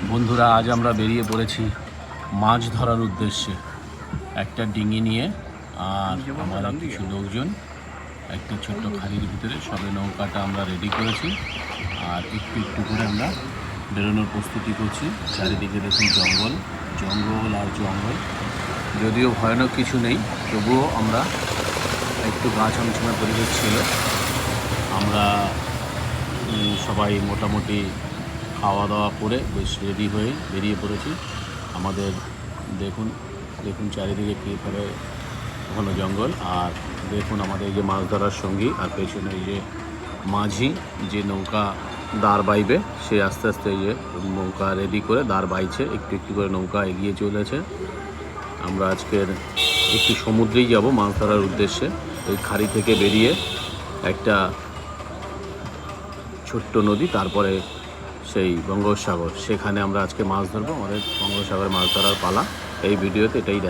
বন্ধুরা, আজ আমরা বেরিয়ে পড়েছি মাছ ধরার উদ্দেশ্যে একটা ডিঙি নিয়ে। আর আমরা কিছু লোকজন একটা ছোট্ট খালির ভিতরে সবে নৌকাটা আমরা রেডি করেছি। আর একটু একটু করে আমরা বেরোনোর প্রস্তুতি করছি। চারিদিকে দেখুন জঙ্গল জঙ্গল আর জঙ্গল, যদিও ভয়ানক কিছু নেই, তবুও আমরা একটু গা ছমছমে পরিবেশ ছিল। আমরা সবাই মোটামুটি খাওয়া দাওয়া করে বেশ রেডি হয়ে বেরিয়ে পড়েছি। আমাদের দেখুন দেখুন চারিদিকে কীভাবে ঘন জঙ্গল। আর দেখুন আমাদের এই যে মাছ ধরার সঙ্গী, আর পেছনে এই যে মাঝি যে নৌকা দাঁড় বাইবে, সে আস্তে আস্তে এই যে নৌকা রেডি করে দাঁড় বাইছে, একটু একটু করে নৌকা এগিয়ে চলেছে। আমরা আজকের একটু সমুদ্রেই যাব মাছ ধরার উদ্দেশ্যে। ওই খাড়ি থেকে বেরিয়ে একটা ছোট্ট নদী, তারপরে সেই বঙ্গোপসাগর, সেখানে আমরা আজকে মাছ ধরবো। আমাদের বঙ্গোপসাগরে মাছ ধরার পালা। এই ভিডিওতে এটাই দেখা।